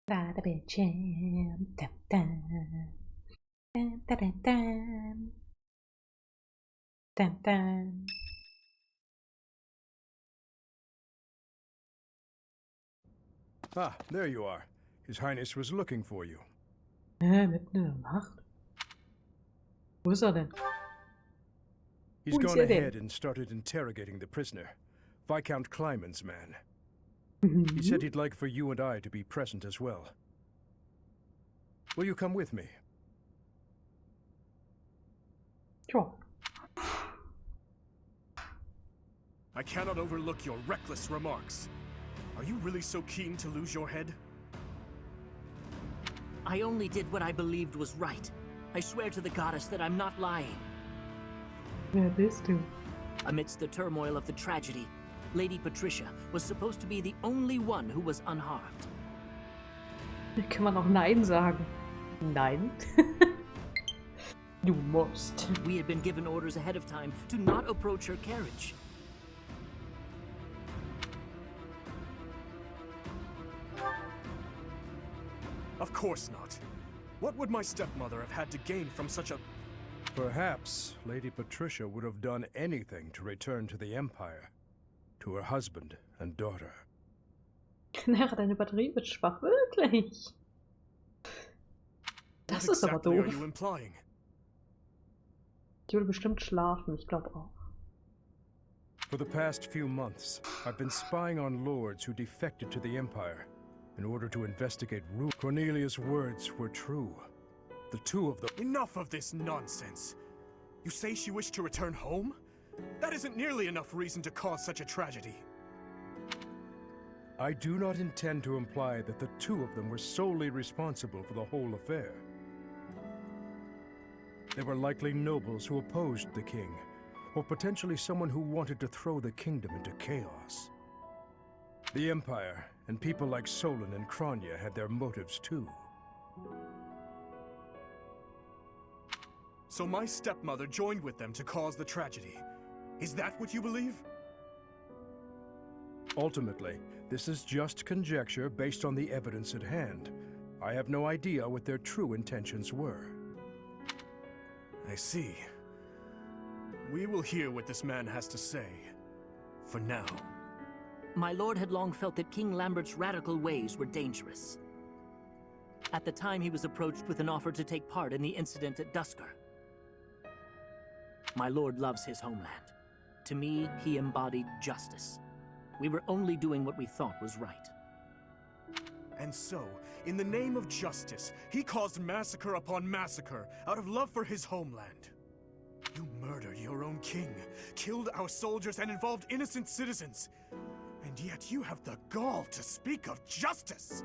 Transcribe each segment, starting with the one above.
Rade Bildschirm. Dam, dam. Dam, dam, dam. Dam, dam. Ah, there you are. His Highness was looking for you. Mitten in der Nacht? Wo ist er denn? He's Wo ist gone er denn? ahead and started interrogating the prisoner, Viscount Kleiman's man. Mhm. He said he'd like for you and I to be present as well. Will you come with me? Tja. I cannot overlook your reckless remarks. Are you really so keen to lose your head? I only did what I believed was right. I swear to the goddess that I'm not lying. Wer bist du? Amidst the turmoil of the tragedy, Lady Patricia was supposed to be the only one who was unharmed. Wie kann man auch Nein sagen? Nein? Du musst. We had been given orders ahead of time to not approach her carriage. Of course not. What would my stepmother have had to gain from such a... Perhaps Lady Patricia would have done anything to return to the Empire, to her husband and daughter. Naira, deine Batterie wird schwach, wirklich. Das What ist aber exactly are doof. you implying? Die würde bestimmt schlafen, ich glaube auch. For the past few months, I've been spying on lords who defected to the Empire in order to investigate rule. Cornelia's words were true. The two of them... Enough of this nonsense. You say she wished to return home? That isn't nearly enough reason to cause such a tragedy. I do not intend to imply that the two of them were solely responsible for the whole affair. They were likely nobles who opposed the king, or potentially someone who wanted to throw the kingdom into chaos. The Empire and people like Solon and Kranya had their motives too. So my stepmother joined with them to cause the tragedy. Is that what you believe? Ultimately, this is just conjecture based on the evidence at hand. I have no idea what their true intentions were. I see. We will hear what this man has to say. For now. My lord had long felt that King Lambert's radical ways were dangerous. At the time, he was approached with an offer to take part in the incident at Dusker. My lord loves his homeland. To me, he embodied justice. We were only doing what we thought was right. And so, in the name of justice, he caused massacre upon massacre out of love for his homeland. You murdered your own king, killed our soldiers, and involved innocent citizens. And yet you have the gall to speak of justice!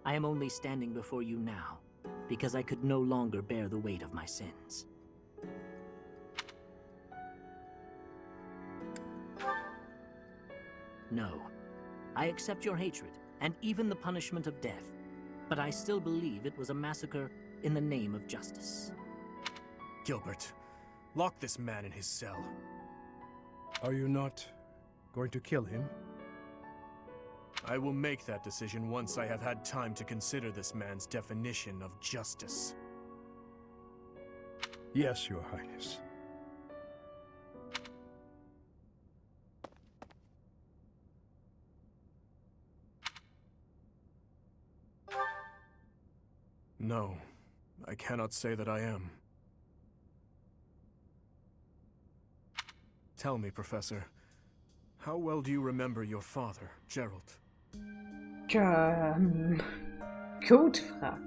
I am only standing before you now because I could no longer bear the weight of my sins. No, I accept your hatred and even the punishment of death, but I still believe it was a massacre in the name of justice. Gilbert, lock this man in his cell. Are you not going to kill him? I will make that decision once I have had time to consider this man's definition of justice. Yes, Your Highness. No, I cannot say that I am. Tell me, Professor, how well do you remember your father, Gerald? Gute Frage.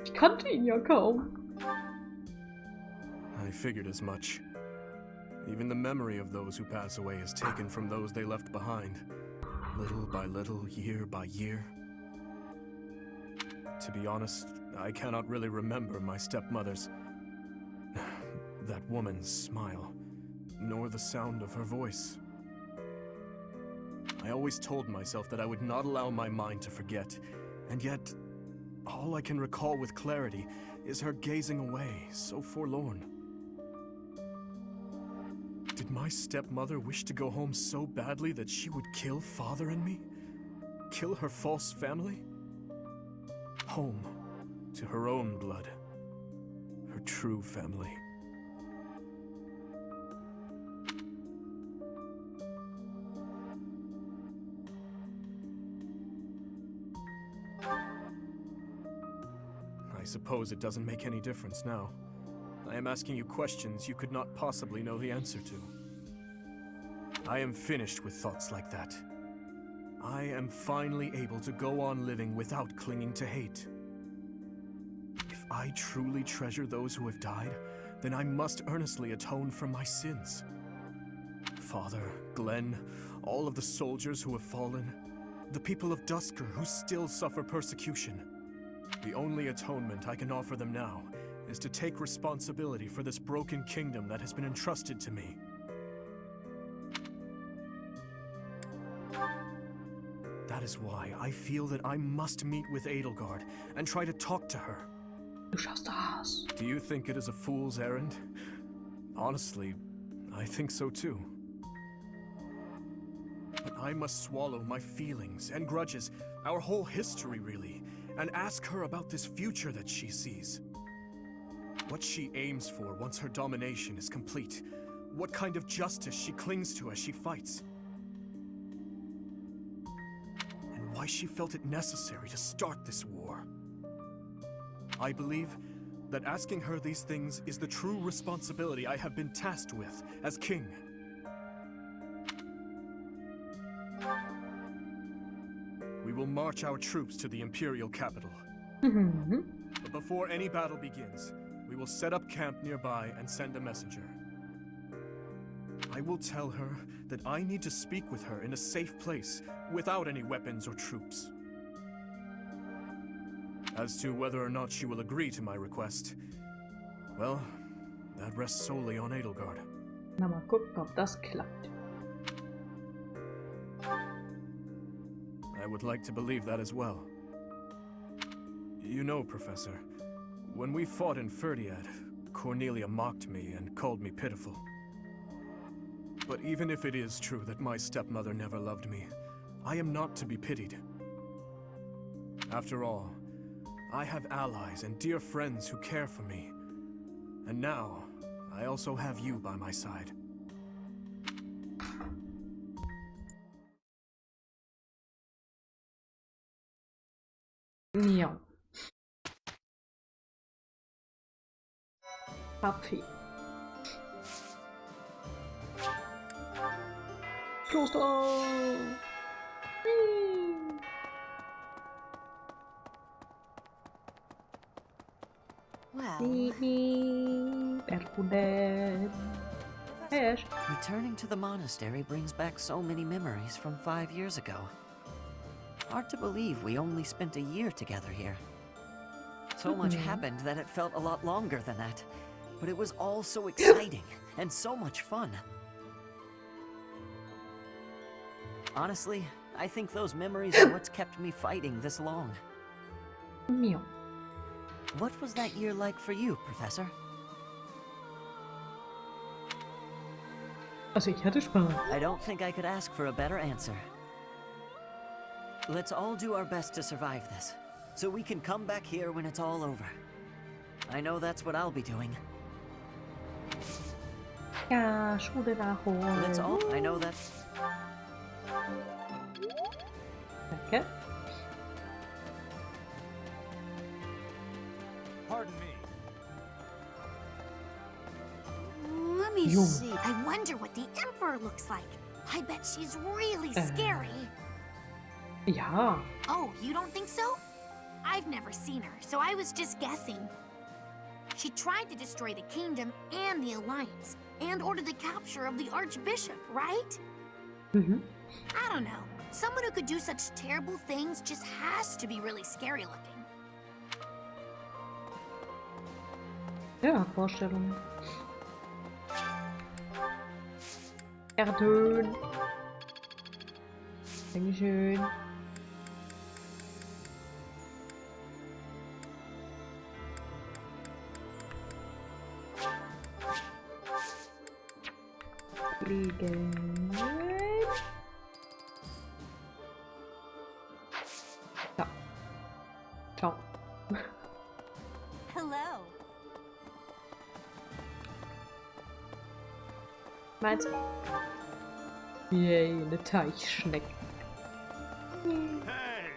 Ich kannte ihn ja kaum. I figured as much. Even the memory of those who pass away is taken from those they left behind, little by little, year by year. To be honest, I cannot really remember my stepmother's... that woman's smile, nor the sound of her voice. I always told myself that I would not allow my mind to forget, and yet, all I can recall with clarity is her gazing away, so forlorn. Did my stepmother wish to go home so badly that she would kill Father and me? kill her false family? Home to her own blood. Her true family. I suppose it doesn't make any difference now. I am asking you questions you could not possibly know the answer to. I am finished with thoughts like that. I am finally able to go on living without clinging to hate. If I truly treasure those who have died, then I must earnestly atone for my sins. Father, Glenn, all of the soldiers who have fallen, the people of Dusker who still suffer persecution. The only atonement I can offer them now is to take responsibility for this broken kingdom that has been entrusted to me. That is why I feel that I must meet with Edelgard and try to talk to her. Du schaffst das. Do you think it is a fool's errand? Honestly, I think so too. But I must swallow my feelings and grudges, our whole history really, and ask her about this future that she sees. What she aims for once her domination is complete. What kind of justice she clings to as she fights. And why she felt it necessary to start this war. I believe that asking her these things is the true responsibility I have been tasked with as king. We will march our troops to the Imperial capital. But before any battle begins, we will set up camp nearby and send a messenger. I will tell her that I need to speak with her in a safe place, without any weapons or troops. As to whether or not she will agree to my request, well, that rests solely on Edelgard. Na, mal gucken, ob das klappt. I would like to believe that as well. You know, Professor, when we fought in Ferdiad, Cornelia mocked me and called me pitiful. But even if it is true that my stepmother never loved me, I am not to be pitied. After all, I have allies and dear friends who care for me. And now, I also have you by my side. Ja. Apfel. Kloster! Well, Beep, beep. Erkunden. Hey, Ash. Returning to the monastery brings back so many memories from 5 years ago. Hard to believe we only spent a year together here. So much happened that it felt a lot longer than that. But it was all so exciting and so much fun. Honestly, I think those memories are what's kept me fighting this long. Meow. What was that year like for you, Professor? Also, ich hatte Spaß. I don't think I could ask for a better answer. Let's all do our best to survive this, so we can come back here when it's all over. I know that's what I'll be doing. Ja, Schule nachholen. Let's all... I know that's... Danke. Pardon me. let me Yo. see. I wonder what the Emperor looks like. I bet she's really scary. Ja. Oh, you don't think so? I've never seen her, so I was just guessing. She tried to destroy the kingdom and the alliance, and order the capture of the Archbishop, right? I don't know. Someone who could do such terrible things just has to be really scary looking. Ja, Vorstellung. Ertönen. Dankeschön. Fliegen. Hello. Meins. Yay, eine Teichschnecke. Hey!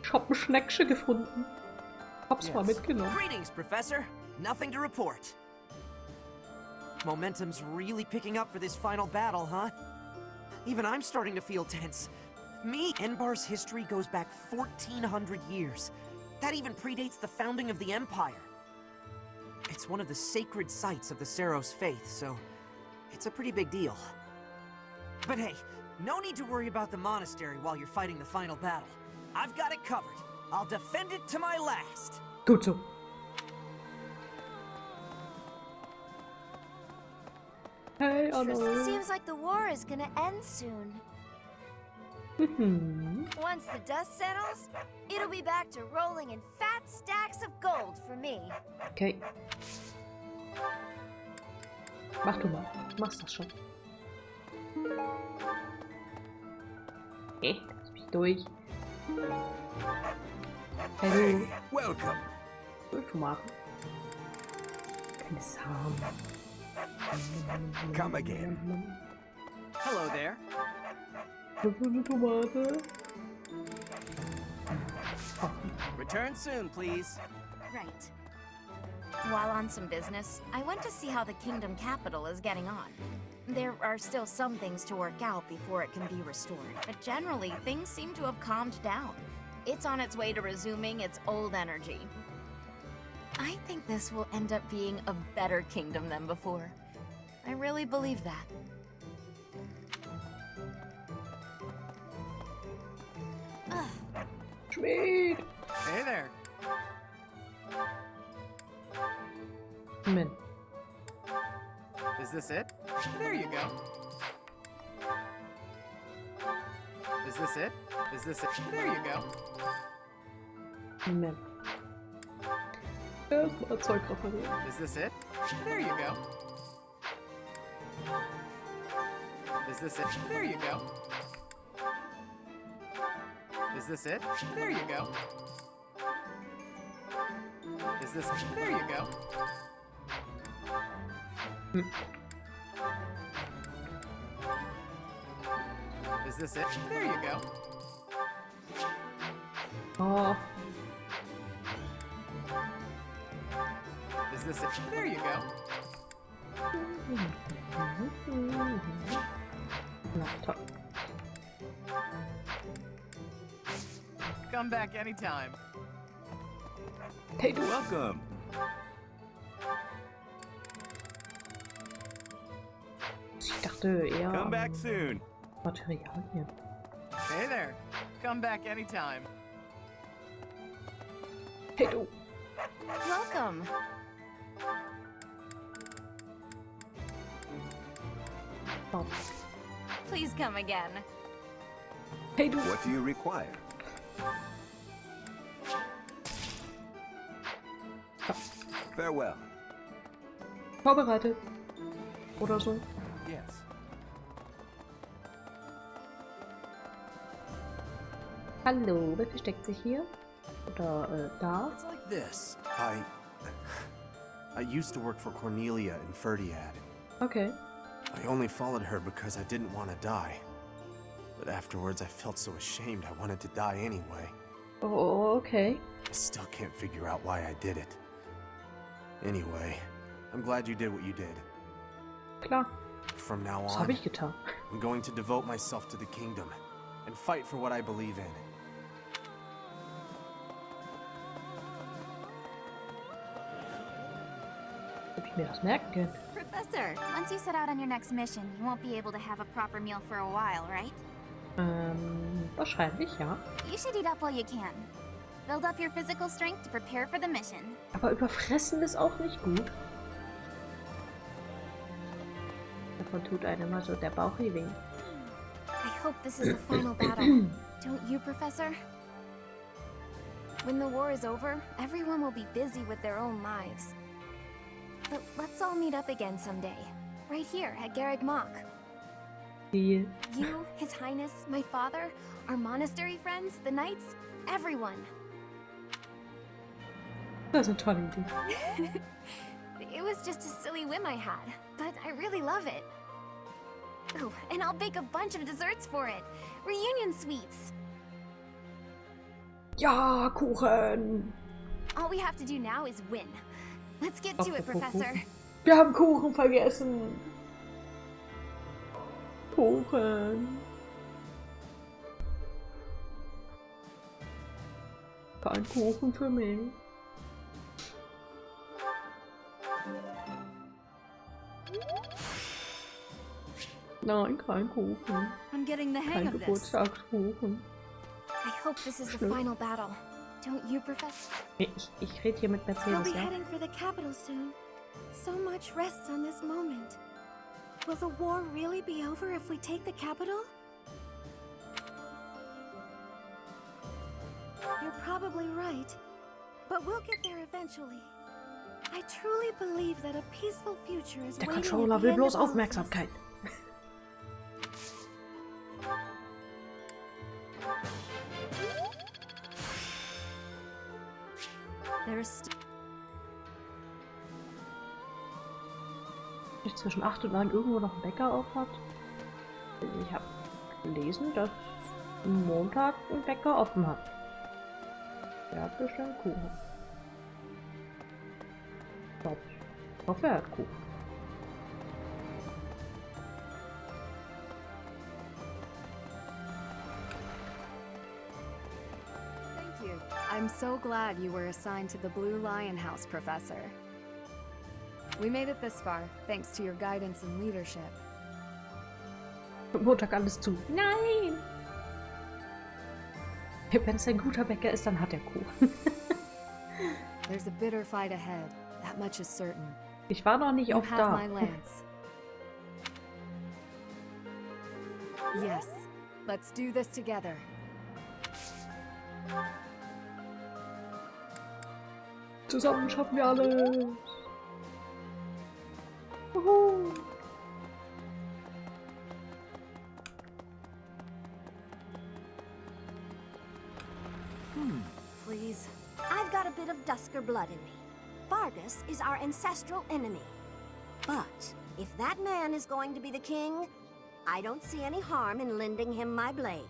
Ich hab ein Schneckchen gefunden. Hab's mal mitgenommen. Greetings, Professor. Nothing to report. Momentum's really picking up for this final battle, huh? Even I'm starting to feel tense. Enbar's history goes back 1,400 years. That even predates the founding of the Empire. It's one of the sacred sites of the Seros faith, so it's a pretty big deal. But hey, no need to worry about the monastery while you're fighting the final battle. I've got it covered. I'll defend it to my last. Gut so. Hey, hallo. Seems like the war is gonna end soon. Once the dust settles, it'll be back to rolling in fat stacks of gold for me. Okay. Mach du mal. Du machst das schon. Okay, lass mich durch. Hey du. Welcome. Tomaten. Keine Samen. Come again. Hello there. Was für eine Tomate? Return soon, please. Right. While on some business, I went to see how the kingdom capital is getting on. There are still some things to work out before it can be restored, but generally, things seem to have calmed down. It's on its way to resuming its old energy. I think this will end up being a better kingdom than before. I really believe that. Schmied! Hey there. Moment. Is this it? There you go. Is this it? Is this it? There you go. Moment. Erstmal Zeug reparieren. Is this it? There you go. Is this it? There you go. Is this it? There you go. Is this? There you go. Is this it? There you go. Oh, Is this it? There you go. na toll. Come back anytime. Hey du. Welcome. Ich dachte eher Come back soon. Materialien. Hey there. Come back anytime. Hey du. Welcome. Oh. Please come again. Hey du. What do you require? Farewell. Vorbereitet. Oder so. Yes. Hallo, wer versteckt sich hier? Oder da? It's like this. I used to work for Cornelia in Ferdiad. Okay. I only followed her because I didn't want to die. But afterwards I felt so ashamed I wanted to die anyway. Oh, okay. I still can't figure out why I did it. Anyway, I'm glad you did what you did. Klar. From now Was on, habe ich getan? I'm going to devote myself to the kingdom and fight for what I believe in. Ob ich mir das merken kann? Professor, once you set out on your next mission, you won't be able to have a proper meal for a while, right? Wahrscheinlich, ja. You should eat up while you can. Build up your physical strength to prepare for the mission. Aber überfressen ist auch nicht gut. Davon tut einem immer so der Bauch weh. I hope this is the final battle. Don't you, Professor? When the war is over, everyone will be busy with their own lives. But let's all meet up again someday. Right here at Garreg Mach. Deal. You, His Highness, my father, our monastery friends, the knights, everyone. Das ist eine tolle Idee. It was just a silly whim I had, but I really love it. Oh, and I'll bake a bunch of desserts for it. Reunion sweets. Ja, Kuchen! All we have to do now is win. Let's get to it, Professor. Wir haben Kuchen vergessen. Kuchen. Kein Kuchen für mich. Nein, kein Kuchen. I'm getting the hang Kein of this. Geburtstagskuchen. I hope this is the final battle. Don't you, Professor? Ich rede hier mit We'll Mercedes, be ja? heading for the capital soon. So much rests on this moment. Will the war really be over if we take the capital? You're probably right, but we'll get there eventually. I truly believe that a peaceful future is Der waiting Controller at the will end bloß of all of this. Aufmerksamkeit. There's Nicht zwischen 8 und 9 irgendwo noch ein Bäcker auf hat? Ich habe gelesen, dass Montag ein Bäcker offen hat. Der hat bestimmt Kuchen. Ich hoffe, er hat Kuchen. Thank you. I'm so glad you were assigned to the Blue Lion House, Professor. We made it this far, thanks to your guidance and leadership. Montag alles zu. Nein! Wenn es ein guter Bäcker ist, dann hat er Kuchen. There's a bitter fight ahead, that much is certain. Ich war noch nicht You oft have da. my lance. Yes, let's do this together. Zusammen schaffen wir alles. Juhu. Please. I've got a bit of Dusker blood in me. Vargas is our ancestral enemy. But if that man is going to be the king, I don't see any harm in lending him my blade.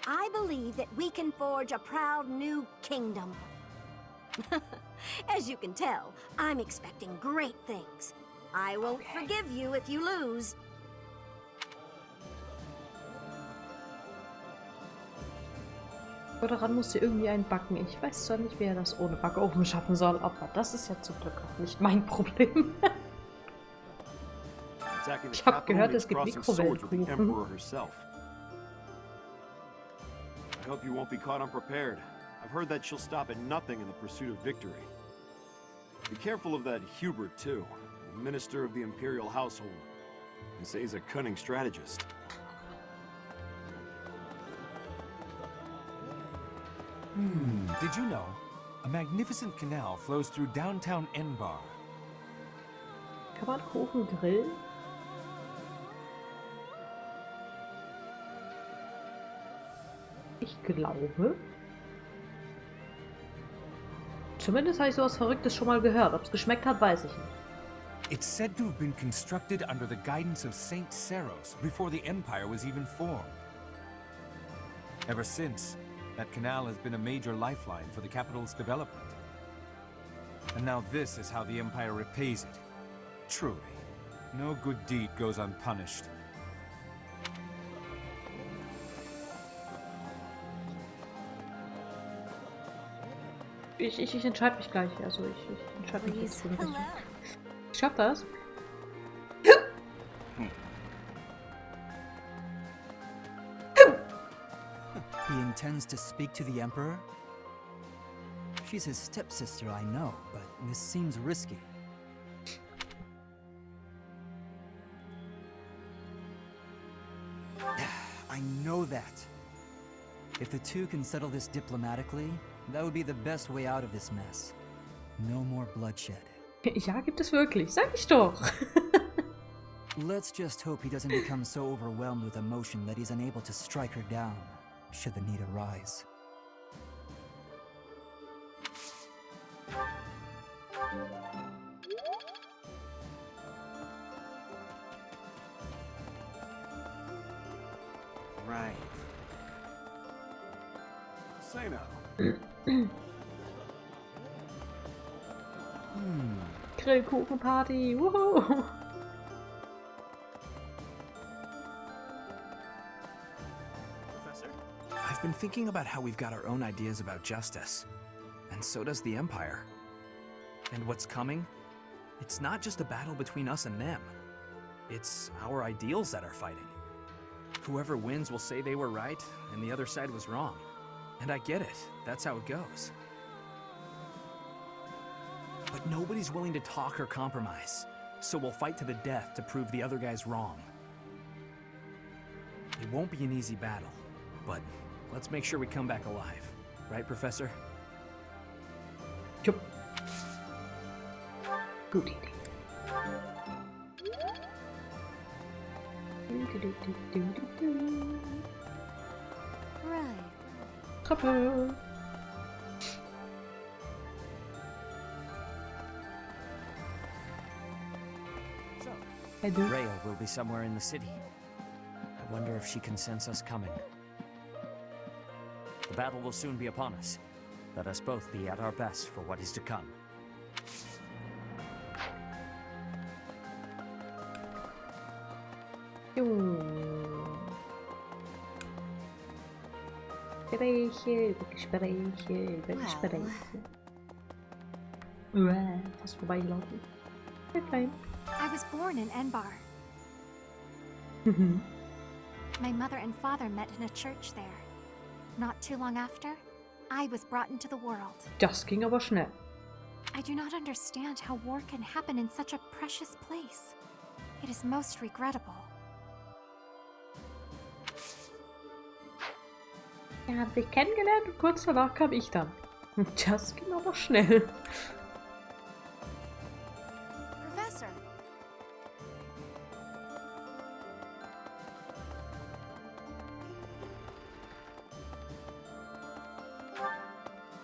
I believe that we can forge a proud new kingdom. As you can tell, I'm expecting great things. I won't forgive you if you lose. Daran muss sie irgendwie einen backen. Ich weiß zwar nicht, wie er das ohne Backofen schaffen soll, aber das ist ja zum Glück auch nicht mein Problem. Ich habe gehört, es gibt Mikrowellenkuchen. I hope you won't be caught unprepared. I've heard that she'll stop at nothing in the pursuit of victory. Be careful of that Hubert, too, the minister of the imperial household. They say he's a cunning strategist. Did you know? A magnificent canal flows through downtown Enbar. Kann man Kuchen grillen? Ich glaube. Zumindest habe ich sowas Verrücktes schon mal gehört. Ob es geschmeckt hat, weiß ich nicht. It's said to have been constructed under the guidance of Saint Seros before the Empire was even formed. Ever since, that canal has been a major lifeline for the capital's development. And now this is how the Empire repays it. Truly, no good deed goes unpunished. Ich entscheide mich gleich. Also ich entscheide mich jetzt. Ich schaff das. He intends to speak to the Emperor? She's his stepsister, I know, but this seems risky. I know that. If the two can settle this diplomatically, that would be the best way out of this mess. No more bloodshed. Ja, gibt es wirklich. Sag ich doch. Let's just hope he doesn't become so overwhelmed with emotion that he's unable to strike her down, should the need arise. Right. Say now. Grillkuchenparty, wuhu! Professor? I've been thinking about how we've got our own ideas about justice. And so does the Empire. And what's coming? It's not just a battle between us and them. It's our ideals that are fighting. Whoever wins will say they were right, and the other side was wrong. And I get it. That's how it goes. But nobody's willing to talk or compromise. So we'll fight to the death to prove the other guy's wrong. It won't be an easy battle, but let's make sure we come back alive. Right, Professor? Jupp. Gute Idee. Right. Treppe. Rhea will be somewhere in the city. I wonder if she can sense us coming. The battle will soon be upon us. Let us both be at our best for what is to come. Gespräche über Gespräche über Gespräche. Fast vorbeigelaufen. Hey, Flame. I was born in Enbar. My mother and father met in a church there. Not too long after, I was brought into the world. Das ging aber schnell. I do not understand how war can happen in such a precious place. It is most regrettable. Er hat sich kennengelernt und kurz danach kam ich dann. Das ging aber schnell.